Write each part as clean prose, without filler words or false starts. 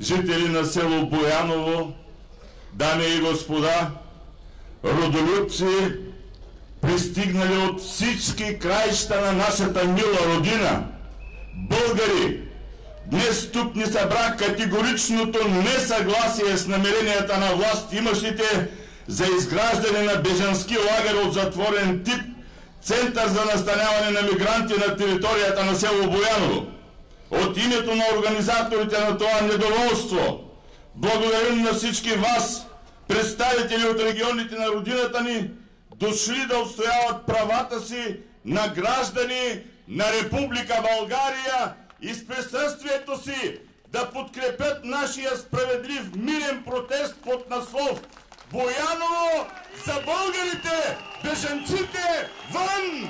жители на село Бояново, дами и господа, родолюбци, пристигнали от всички краища на нашата мила родина, българи, днес тук ни събра категоричното несъгласие с намеренията на власт имащите за изграждане на бежански лагер от затворен тип, център за настаняване на мигранти на територията на село Бояново. От името на организаторите на това недоволство, благодарим на всички вас, представители от регионите на родината ни, дошли да отстояват правата си на граждани на Република България и с присъствието си да подкрепят нашия справедлив мирен протест под наслов Бояново за българите, бежанците вън!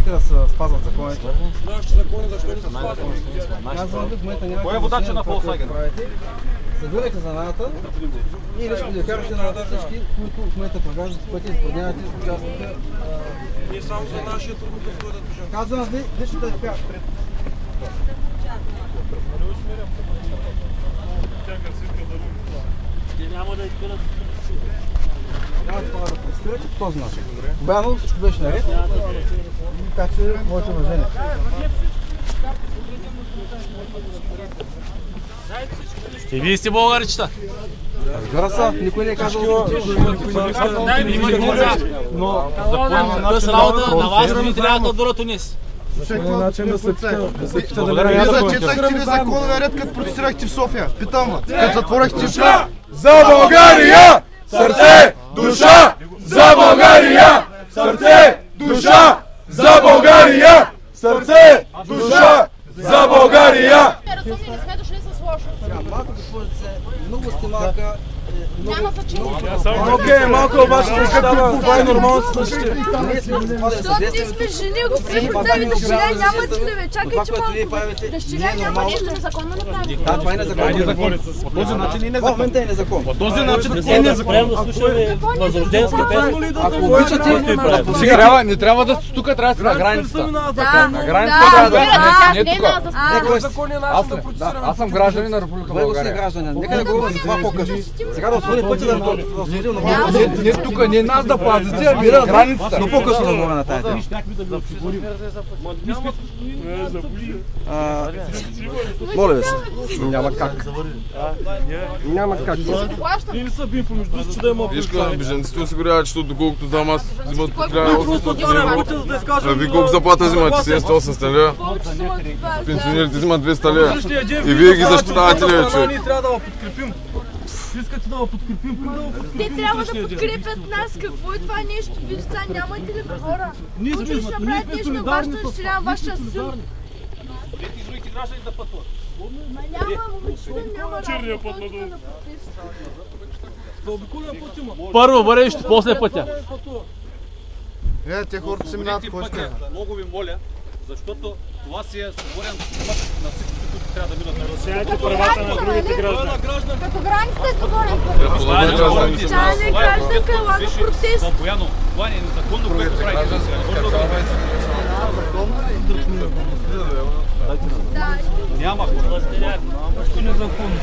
нека да се спазват законите. Нашите закони защо не се спазват? Казвам ви, в момента няма... Кой е водача на Volkswagen? Събирайте занаята и лично да кажете на всички, които в момента преграждат пътя и затруднявате участника. Не само за нашия трудно да движат. Казвам ви, лично да ви кажа пред. Няма да изпират. Няма това да представите по този начин. Обяно всичко беше наред, така че моето уважение. И вие сте българичета? Разбира се, никой не е казал. Но законната работа на вас не ви трябва да дурат униз. Вие зачитахте ли законовия ред, като протестирахте в София? Питам, като затворихте... За България! Сърце! Душа! За България! Сърце! Душа! За България! Сърце! Душа! За България! Разумни, не сме дошли с лошо. Малко госпожице, много сте малка. Няма значение. Окей, малко обаче не става. Това е нормално с същите. Ние сме това да Защото ти сме жени, господин Цави, дъщеря нямате ли бе? Чакай, че малко. Дъщеря няма нищо незаконно направи. Да, това е незаконно. По този начин е незаконно. В момента е незаконно. По този начин е незаконно. Да слушаме възрожденска песен. Ако обичате, Сега не трябва да тук, трябва да си на границата. Да, На границата трябва да не не тук. Аз съм гражданин на Република България. нека да говорим това по-късно. Сега да отвори пътя да освободим на Не тук, не нас да пазите, а границата. но по-късно да говорим на тази тема. Моля ви се. Няма как. Няма как. Виж къде бежанците осигуряват, защото доколкото знам аз взимат по 1800 евро. Вие колко заплата взимате? 700 лева? Пенсионерите взимат 200 лева. И вие ги защитавате ли, човек? Ние трябва да го подкрепим. Искате да го подкрепим, да го подкрепим. Те трябва да подкрепят нас. Какво е това нещо? Виж, сега нямате ли бе хора? Ние Които ще направят нещо на вашата дъщеря, вашия син. Излуйте граждани да пътуват. Ма няма, момичета, няма Черния път работа надолу. на протест. Да обиколим път има. Първо бъдеще, после пътя. Те хората се минават по пътя. Много ви моля, защото това си е свободен път на всички, които трябва да минат. Сядайте правата на другите граждани. Като границата е свободен път. Това е незаконно. Тя не е гражданка, ела на протест. Бояно, това е незаконно, което правите. Няма хора. Нещо незаконно.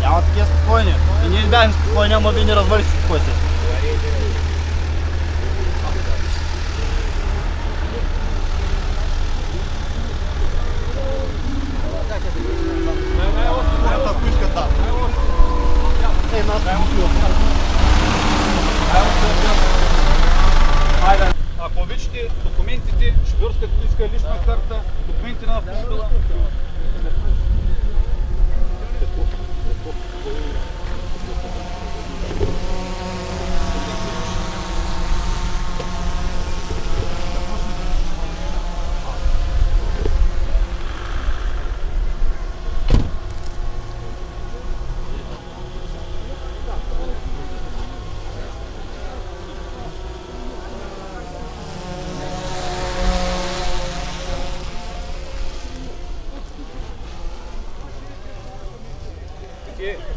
Няма такива спокойни. И ние бяхме спокойни, ама вие не развалите спокойствие. Ако обичате документите, шофьорска книжка, лична карта, документи на автомобила.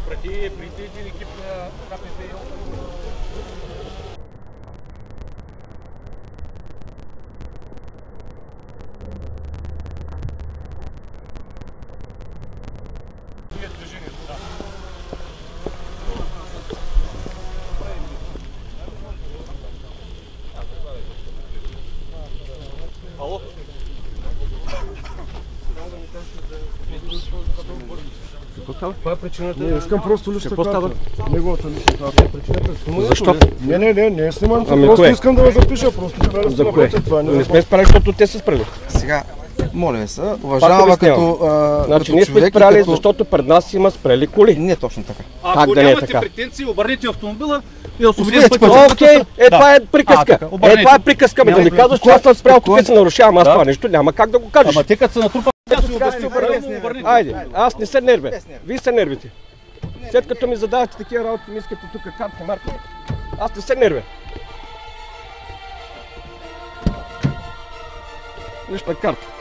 Прати притежен екип на КПП. Алло? Това е причината. Не, искам просто лична карта. Неговата лична карта е причината. Защо? Не снимам, просто искам да ме запиша, просто трябва да се работя това. Не сме спрели, защото те са спрели. Сега, моля ви се, уважава като Значи ние сме спрели, защото пред нас има спрели коли. Не точно така. Ако да не е нямате така? претенции, обърнете автомобила и освободете пътя. Окей, това е приказка. Това е приказка, да ми казваш, че аз съм спрял, тук се нарушавам, аз това нещо няма как да го кажеш. Ама те като се натрупа, обърнете. Айде, аз не се нервя. Вие се нервите. След като ми задавате такива работи, ми искате тук карти, марки, аз не се нервя. Лична карта.